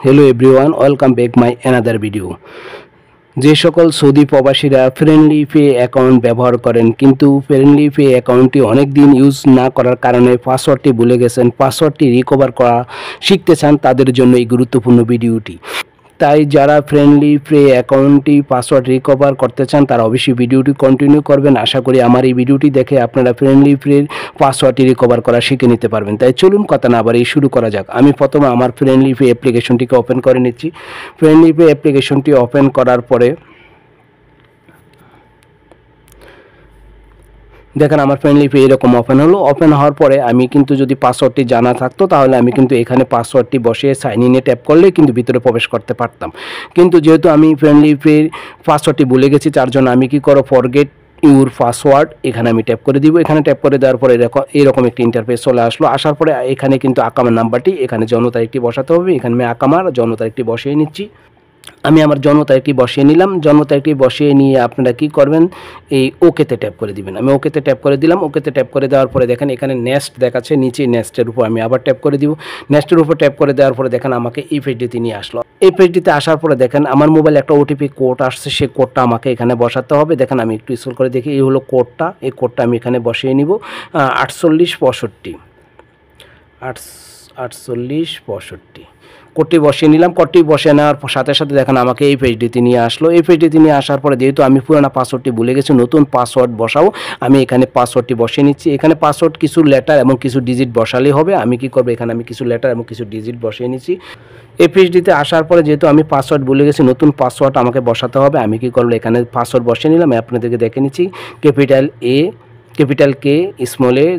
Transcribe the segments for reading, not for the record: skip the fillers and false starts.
Hello everyone welcome back my अनादार video. যে সকল Saudi প্রবাসীরা ফ্রেন্ডলি পে অ্যাকাউন্ট ব্যবহার করেন কিন্তু ফ্রেন্ডলি পে অ্যাকাউন্টটি অনেক দিন ইউজ না করার কারণে পাসওয়ার্ডটি ভুলে গেছেন, পাসওয়ার্ডটি রিকভার করা শিখতে চান, তাদের জন্য এই গুরুত্বপূর্ণ ভিডিওটি। তাই যারা ফ্রেন্ডলি পে অ্যাকাউন্টটি পাসওয়ার্ড রিকভার করতে চান তারা অবশ্যই ভিডিওটি কন্টিনিউ করবেন। আশা করি আমার এই ভিডিওটি দেখে আপনারা ফ্রেন্ডলি পের পাসওয়ার্ডটি রিকভার করা শিখে নিতে পারবেন। তাই চলুন কথা না বাড়িয়ে শুরু করা যাক। আমি প্রথমে আমার ফ্রেন্ডলি পে অ্যাপ্লিকেশনটিকে ওপেন করে নিচ্ছি। ফ্রেন্ডলি পে অ্যাপ্লিকেশনটি ওপেন করার পরে দেখেন আমার ফ্রেন্ডলি পে এরকম ওপেন হলো। ওপেন হওয়ার পরে আমি কিন্তু যদি পাসওয়ার্ডটি জানা থাকতো তাহলে আমি কিন্তু এখানে পাসওয়ার্ডটি বসিয়ে সাইন ইনে ট্যাপ করলে কিন্তু ভিতরে প্রবেশ করতে পারতাম। কিন্তু যেহেতু আমি ফ্রেন্ডলি পে পাসওয়ার্ডটি ভুলে গেছি তার জন্য আমি কি করব, ফরগেট ইউর পাসওয়ার্ড এখানে আমি ট্যাপ করে দিব। এখানে ট্যাপ করে দেওয়ার পরে এরকম একটি ইন্টারফেস চলে আসলো। আসার পরে এখানে কিন্তু আকামার নাম্বারটি এখানে জন্ম তারিখটি বসাতে হবে। এখানে আমি আকামার জন্ম তারিখটি বসিয়ে নিচ্ছি। আমি আমার জন্ম তারিখটি বসিয়ে নিলাম। জন্ম তারিখটি বসিয়ে নিয়ে আপনারা কি করবেন, এই ওকেতে ট্যাপ করে দিবেন। আমি ওকেতে ট্যাপ করে দিলাম। ওকেতে ট্যাপ করে দেওয়ার পরে দেখেন এখানে নেক্সট দেখাচ্ছে, নিচে নেক্সটের উপর আমি আবার ট্যাপ করে দিব। নেক্সটের উপর ট্যাপ করে দেওয়ার পরে দেখেন আমাকে এই পেজটিতে নিয়ে আসলো। এই পেজটিতে আসার পরে দেখেন আমার মোবাইলে একটা ওটিপি কোড আসছে, সেই কোডটা আমাকে এখানে বসাতে হবে। দেখেন আমি একটু স্ক্রল করে দেখি, এই হলো কোডটা। এই কোডটা আমি এখানে বসিয়ে নিব 4865 কোডটি বসিয়ে নিলাম। কোডটি বসিয়ে নেওয়ার সাথে সাথে দেখেন আমাকে এই পেজটিতে নিয়ে আসলো। এই পেজটিতে নিয়ে আসার পরে যেহেতু আমি পুরোনো পাসওয়ার্ডটি ভুলে গেছি, নতুন পাসওয়ার্ড বসাবো। আমি এখানে পাসওয়ার্ডটি বসিয়ে নিচ্ছি। এখানে পাসওয়ার্ড কিছু লেটার এবং কিছু ডিজিট বসালেই হবে। আমি কি করব, এখানে আমি কিছু লেটার এবং কিছু ডিজিট বসিয়ে নিচ্ছি। এই পেজটিতে আসার পরে যেহেতু আমি পাসওয়ার্ড ভুলে গেছি, নতুন পাসওয়ার্ড আমাকে বসাতে হবে। আমি কি করব, এখানে পাসওয়ার্ড বসিয়ে নিলাম। আমি আপনাদেরকে দেখে নিচ্ছি। Capital A, capital K, small এ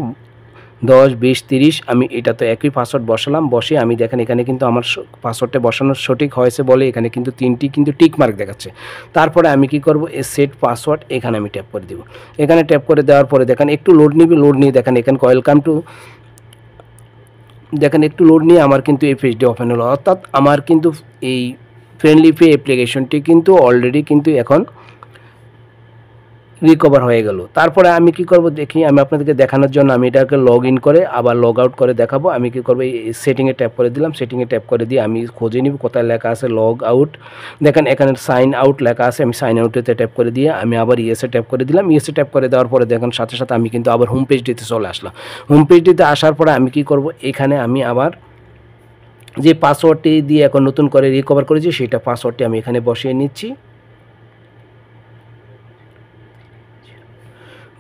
10 20 30 আমি এটা তো একই পাসওয়ার্ড বসালাম। বসে আমি দেখেন এখানে কিন্তু আমার পাসওয়ার্ডটা বসানো সঠিক হয়েছে বলে এখানে কিন্তু 3টি কিন্তু টিক মার্ক দেখাচ্ছে। তারপরে আমি কি করব, এই সেট পাসওয়ার্ড এখানে আমি ট্যাপ করে দেব। এখানে ট্যাপ করে দেওয়ার পরে দেখেন একটু লোড নিবে। লোড নিয়ে দেখেন এখানে ওয়েলকাম টু, দেখেন একটু লোড নিয়ে আমার কিন্তু এই পেজটি ওপেন হলো। অর্থাৎ আমার কিন্তু এই ফ্রেন্ডলি পে অ্যাপ্লিকেশনটি কিন্তু অলরেডি কিন্তু এখন রিকভার হয়ে গেল। তারপরে আমি কি করব দেখি, আমি আপনাদেরকে দেখানোর জন্য আমি এটাকে লগ ইন করে আবার লগ আউট করে দেখাবো। আমি কি করব, এই সেটিংয়ে ট্যাপ করে দিলাম। সেটিংয়ে ট্যাপ করে দিয়ে আমি খুঁজে নিব কোথায় লেখা আছে লগ আউট। দেখেন এখানে সাইন আউট লেখা আছে। আমি সাইন আউটেতে ট্যাপ করে দিয়ে আমি আবার ইয়েসে ট্যাপ করে দিলাম। ইয়েসে ট্যাপ করে দেওয়ার পরে দেখেন সাথে সাথে আমি কিন্তু আবার হোম পেজটিতে চলে আসলাম। হোম পেজটিতে আসার পরে আমি কি করব, এখানে আমি আবার যে পাসওয়ার্ডটি দিয়ে এখন নতুন করে রিকভার করেছি সেটা পাসওয়ার্ডটি আমি এখানে বসিয়ে নিচ্ছি।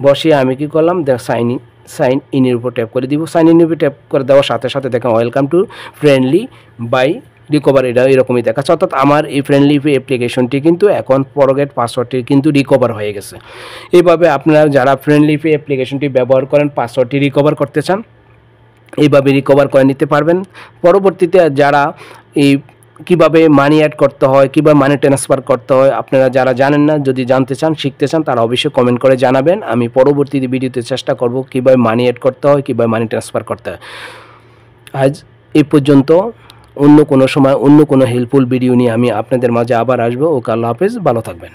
বসিয়ে আমি কি করলাম, সাইন ইনের উপর ট্যাপ করে দিব। সাইন ইনের উপর ট্যাপ করে দেওয়ার সাথে সাথে দেখেন welcome to friendly by recover, এটা এরকমই দেখাচ্ছে। অর্থাৎ আমার এই ফ্রেন্ডলি পে অ্যাপ্লিকেশনটি কিন্তু এখন ফরগেট পাসওয়ার্ডটি কিন্তু রিকভার হয়ে গেছে। এইভাবে আপনারা যারা ফ্রেন্ডলি পে অ্যাপ্লিকেশনটি ব্যবহার করেন পাসওয়ার্ডটি রিকভার করতে চান, এইভাবে রিকভার করে নিতে পারবেন। পরবর্তীতে যারা এই কিভাবে মানি অ্যাড করতে হয়, কীভাবে মানি ট্রান্সফার করতে হয় আপনারা যারা জানেন না, যদি জানতে চান, শিখতে চান, তারা অবশ্যই কমেন্ট করে জানাবেন। আমি পরবর্তী ভিডিওতে চেষ্টা করব কীভাবে মানি অ্যাড করতে হয়, কীভাবে মানি ট্রান্সফার করতে হয়। আজ এই পর্যন্ত। অন্য কোনো সময় অন্য কোনো হেল্পফুল ভিডিও নিয়ে আমি আপনাদের মাঝে আবার আসবো। ওকে, আল্লাহ হাফেজ, ভালো থাকবেন।